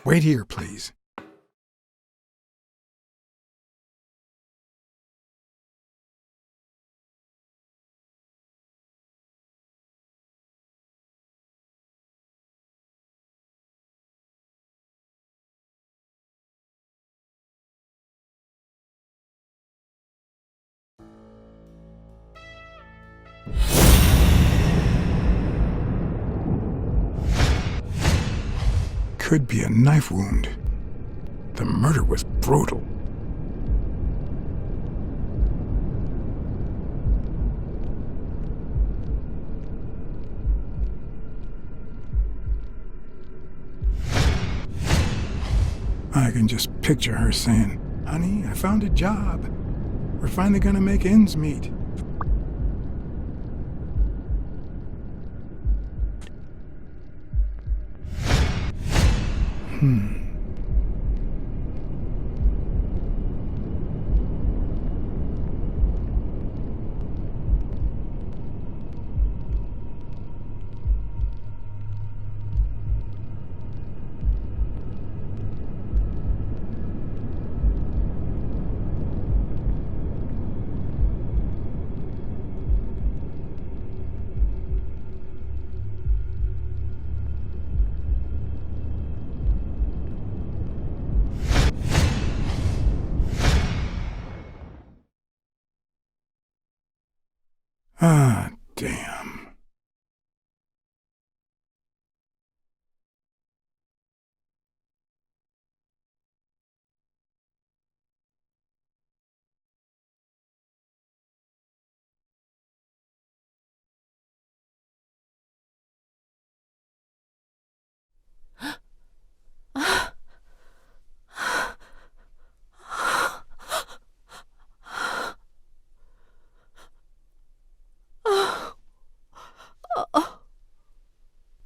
Wait here, please. Could be a knife wound. The murder was brutal. I can just picture her saying, "Honey, I found a job. We're finally gonna make ends meet." Ah, damn.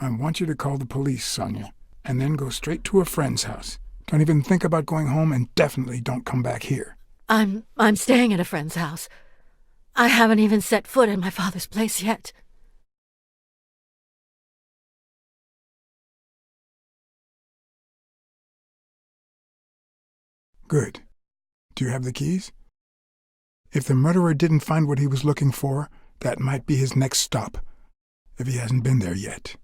I want you to call the police, Sonia, and then go straight to a friend's house. Don't even think about going home, and definitely don't come back here. I'm staying at a friend's house. I haven't even set foot in my father's place yet. Good. Do you have the keys? If the murderer didn't find what he was looking for, that might be his next stop, if he hasn't been there yet.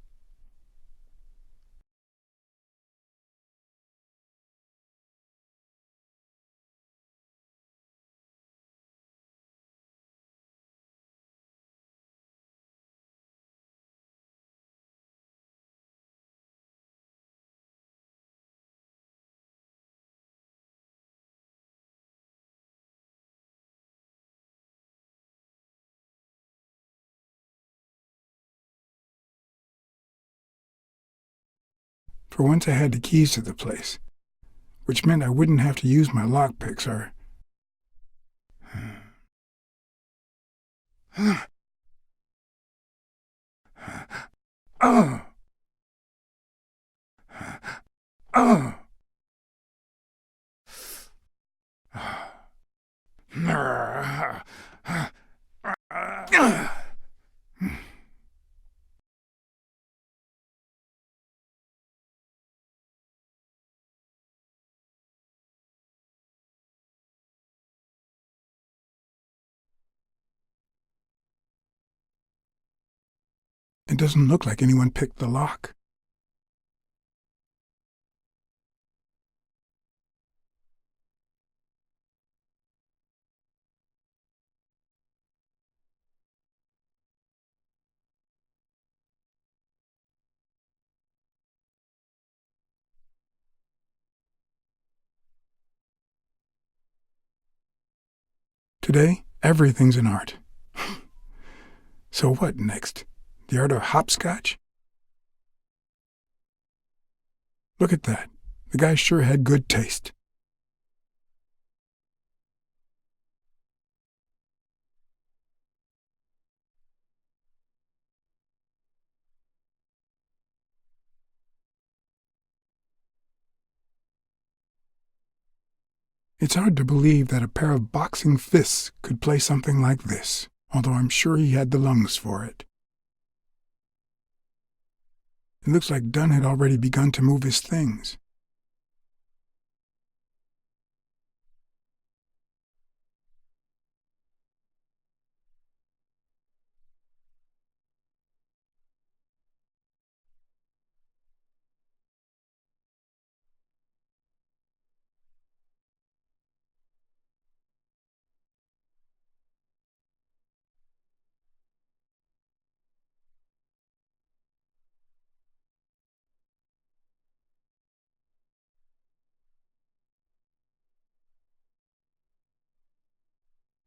For once I had the keys to the place, which meant I wouldn't have to use my lockpicks or... Oh! Oh! It doesn't look like anyone picked the lock. Today, everything's an art. So what next? The art of hopscotch? Look at that. The guy sure had good taste. It's hard to believe that a pair of boxing fists could play something like this, although I'm sure he had the lungs for it. It looks like Dunn had already begun to move his things.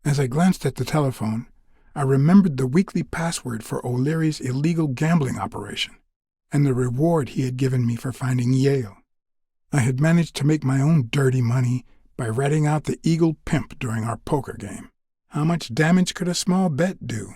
As I glanced at the telephone, I remembered the weekly password for O'Leary's illegal gambling operation and the reward he had given me for finding Yale. I had managed to make my own dirty money by ratting out the Eagle Pimp during our poker game. How much damage could a small bet do?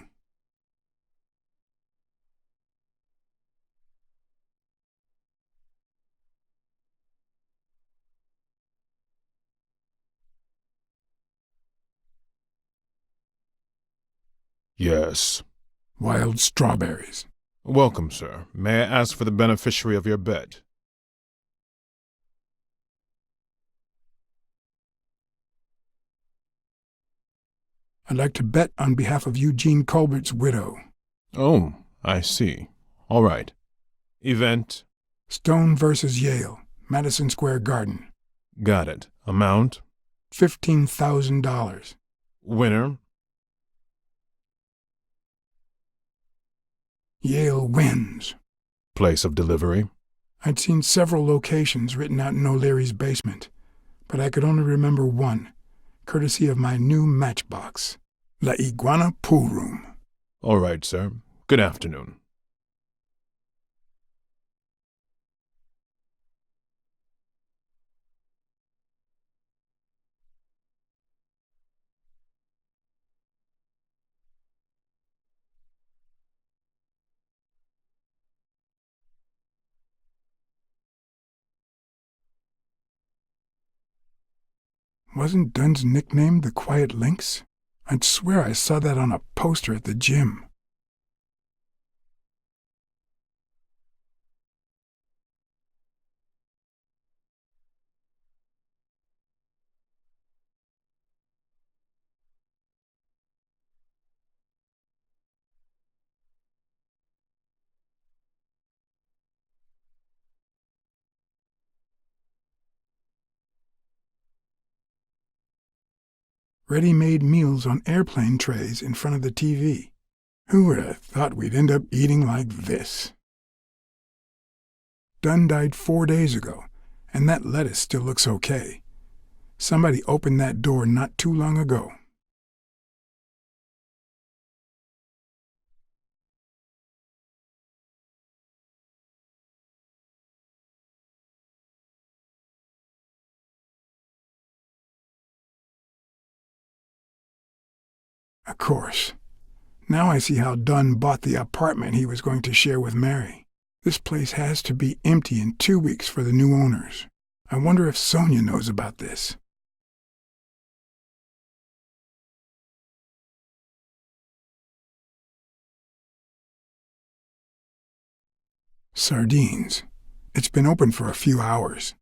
Yes. Wild strawberries. Welcome, sir. May I ask for the beneficiary of your bet? I'd like to bet on behalf of Eugene Colbert's widow. Oh, I see. All right. Event? Stone versus Yale, Madison Square Garden. Got it. Amount? $15,000. Winner? Yale wins. Place of delivery? I'd seen several locations written out in O'Leary's basement, but I could only remember one, courtesy of my new matchbox. La Iguana Pool Room. All right, sir. Good afternoon. Wasn't Dunn's nickname the Quiet Lynx? I'd swear I saw that on a poster at the gym. Ready-made meals on airplane trays in front of the TV. Who would have thought we'd end up eating like this? Dunn died 4 days ago, and that lettuce still looks okay. Somebody opened that door not too long ago. Of course. Now I see how Dunn bought the apartment he was going to share with Mary. This place has to be empty in 2 weeks for the new owners. I wonder if Sonia knows about this. Sardines. It's been open for a few hours.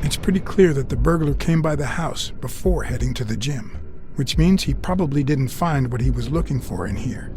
It's pretty clear that the burglar came by the house before heading to the gym, which means he probably didn't find what he was looking for in here.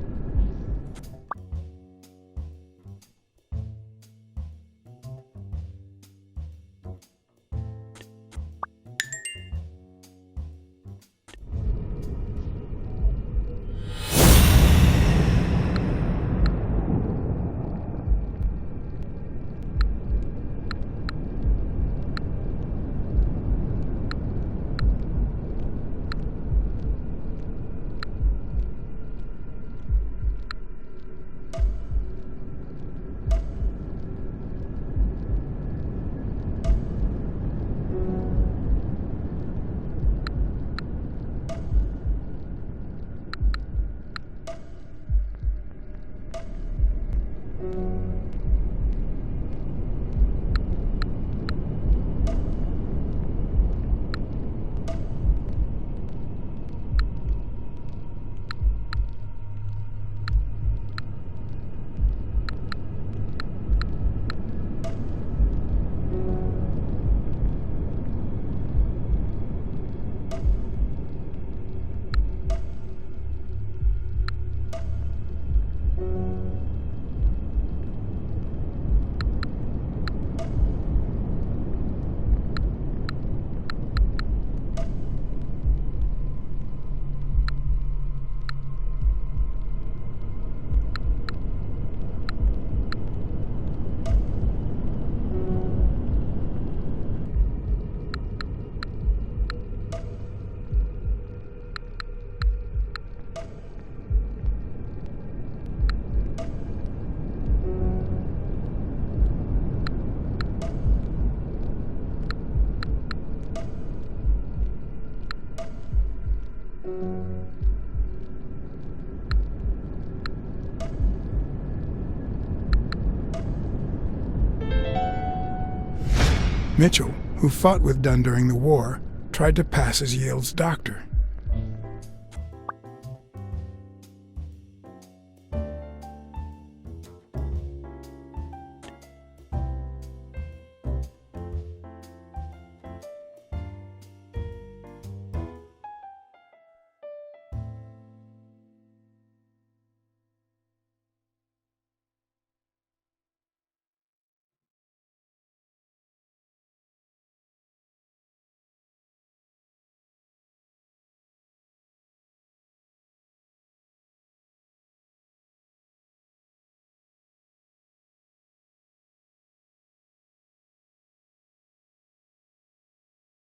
Mitchell, who fought with Dunn during the war, tried to pass as Yale's doctor.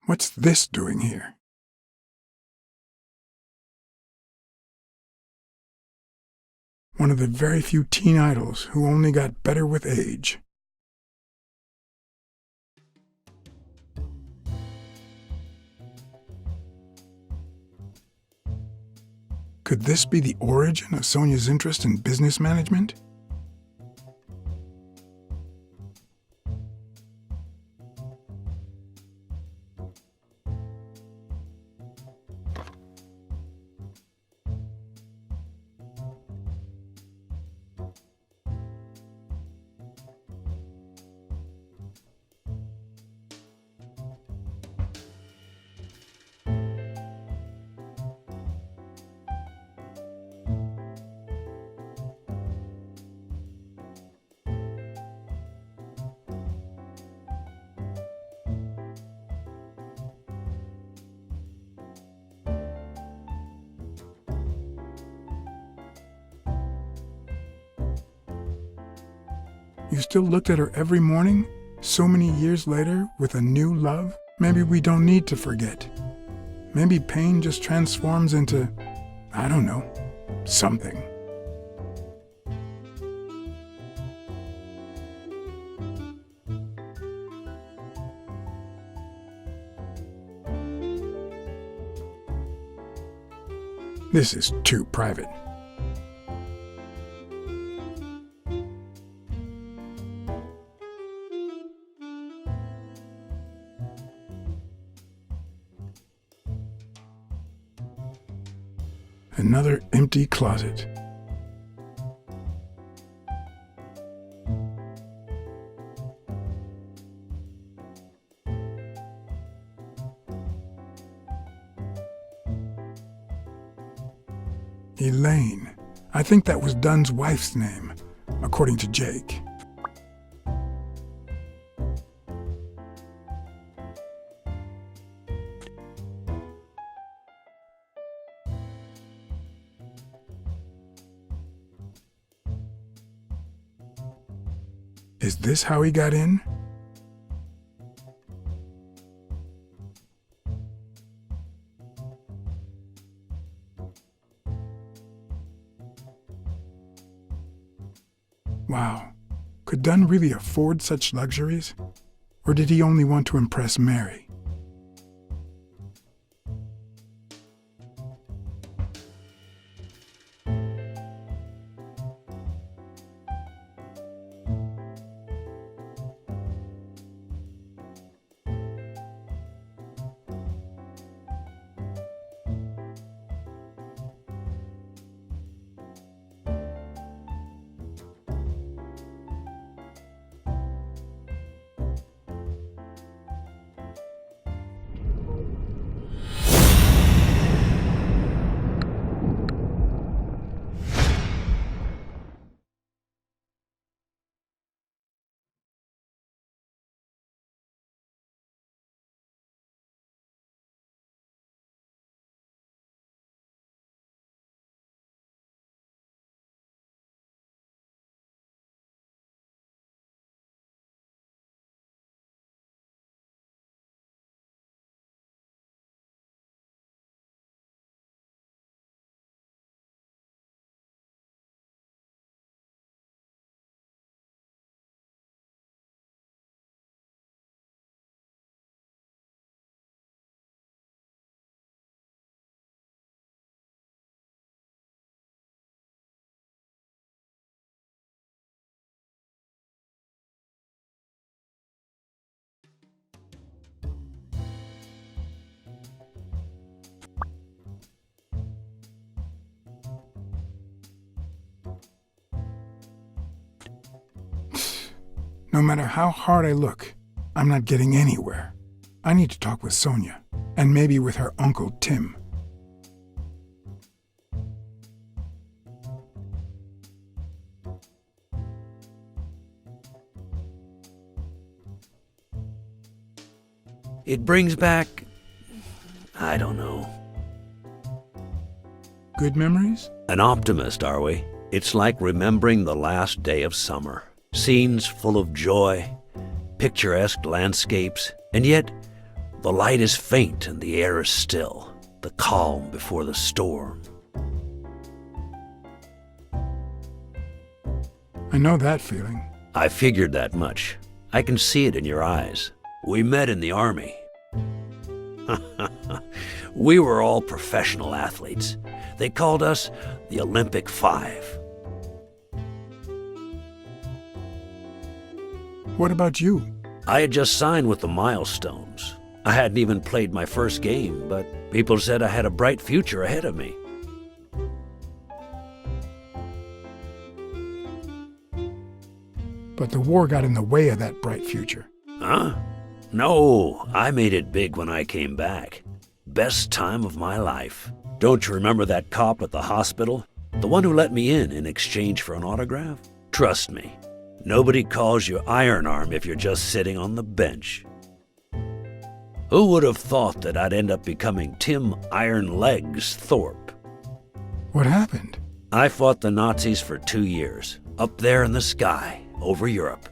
What's this doing here? One of the very few teen idols who only got better with age. Could this be the origin of Sonia's interest in business management? You still looked at her every morning, so many years later, with a new love? Maybe we don't need to forget. Maybe pain just transforms into, I don't know, something. This is too private. Another empty closet. Elaine. I think that was Dunn's wife's name, according to Jake. Is this how he got in? Wow. Could Dunn really afford such luxuries? Or did he only want to impress Mary? No matter how hard I look, I'm not getting anywhere. I need to talk with Sonia, and maybe with her uncle Tim. It brings back, I don't know. Good memories? An optimist, are we? It's like remembering the last day of summer. Scenes full of joy, picturesque landscapes, and yet the light is faint and the air is still, the calm before the storm. I know that feeling. I figured that much. I can see it in your eyes. We met in the Army. We were all professional athletes. They called us the Olympic Five. What about you? I had just signed with the Milestones. I hadn't even played my first game, but people said I had a bright future ahead of me. But the war got in the way of that bright future. Huh? No, I made it big when I came back. Best time of my life. Don't you remember that cop at the hospital? The one who let me in exchange for an autograph? Trust me, nobody calls you Iron Arm if you're just sitting on the bench. Who would have thought that I'd end up becoming Tim Iron Legs Thorpe? What happened? I fought the Nazis for 2 years, up there in the sky, over Europe.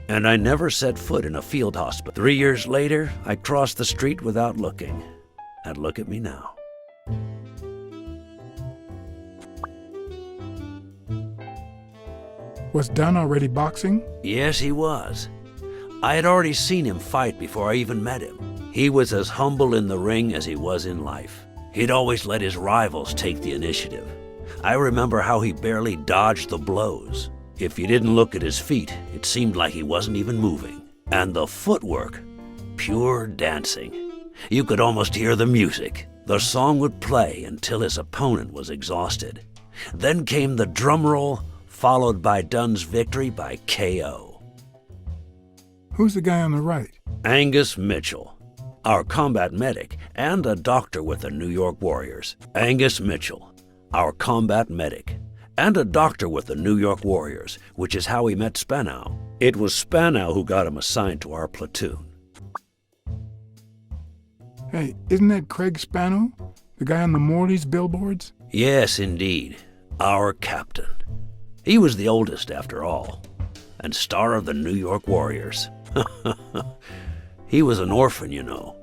And I never set foot in a field hospital. 3 years later, I crossed the street without looking. And look at me now. Was Dunn already boxing? Yes, he was. I had already seen him fight before I even met him. He was as humble in the ring as he was in life. He'd always let his rivals take the initiative. I remember how he barely dodged the blows. If you didn't look at his feet, it seemed like he wasn't even moving. And the footwork, pure dancing. You could almost hear the music. The song would play until his opponent was exhausted. Then came the drum roll, followed by Dunn's victory by KO. Who's the guy on the right? Angus Mitchell, our combat medic and a doctor with the New York Warriors. Angus Mitchell, our combat medic, and a doctor with the New York Warriors, which is how he met Spanow. It was Spanow who got him assigned to our platoon. Hey, isn't that Craig Spanow? The guy on the Morley's billboards? Yes, indeed. Our captain. He was the oldest, after all, and star of the New York Warriors. He was an orphan, you know.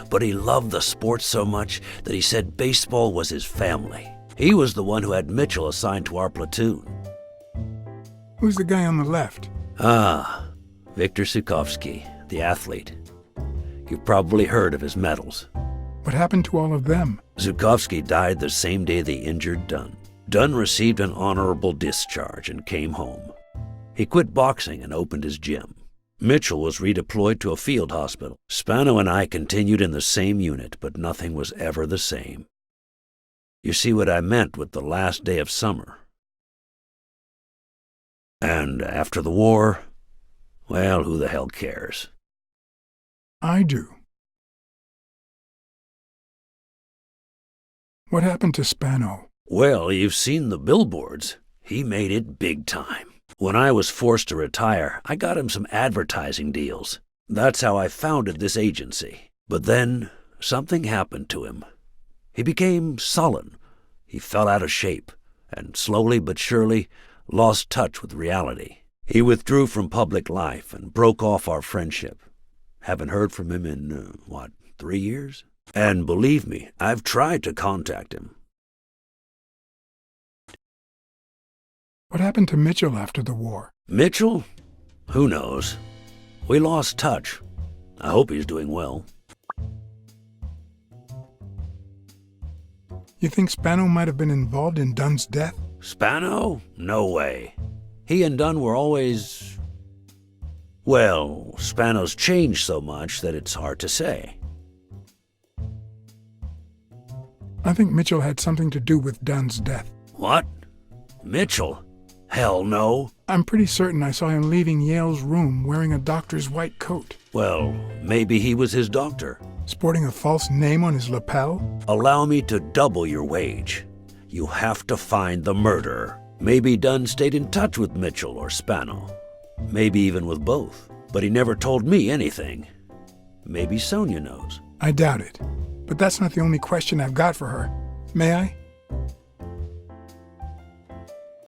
But he loved the sport so much that he said baseball was his family. He was the one who had Mitchell assigned to our platoon. Who's the guy on the left? Ah, Victor Sukovsky, the athlete. You've probably heard of his medals. What happened to all of them? Sukovsky died the same day they injured Dunn. Dunn received an honorable discharge and came home. He quit boxing and opened his gym. Mitchell was redeployed to a field hospital. Spano and I continued in the same unit, but nothing was ever the same. You see what I meant with the last day of summer. And after the war, well, who the hell cares? I do. What happened to Spano? Well, you've seen the billboards. He made it big time. When I was forced to retire, I got him some advertising deals. That's how I founded this agency. But then, something happened to him. He became sullen. He fell out of shape, and slowly but surely lost touch with reality. He withdrew from public life and broke off our friendship. Haven't heard from him in, 3 years? And believe me, I've tried to contact him. What happened to Mitchell after the war? Mitchell? Who knows? We lost touch. I hope he's doing well. You think Spano might have been involved in Dunn's death? Spano? No way. He and Dunn were always... Well, Spano's changed so much that it's hard to say. I think Mitchell had something to do with Dunn's death. What? Mitchell? Hell no. I'm pretty certain I saw him leaving Yale's room wearing a doctor's white coat. Well, maybe he was his doctor. Sporting a false name on his lapel? Allow me to double your wage. You have to find the murderer. Maybe Dunn stayed in touch with Mitchell or Spano. Maybe even with both. But he never told me anything. Maybe Sonia knows. I doubt it. But that's not the only question I've got for her. May I?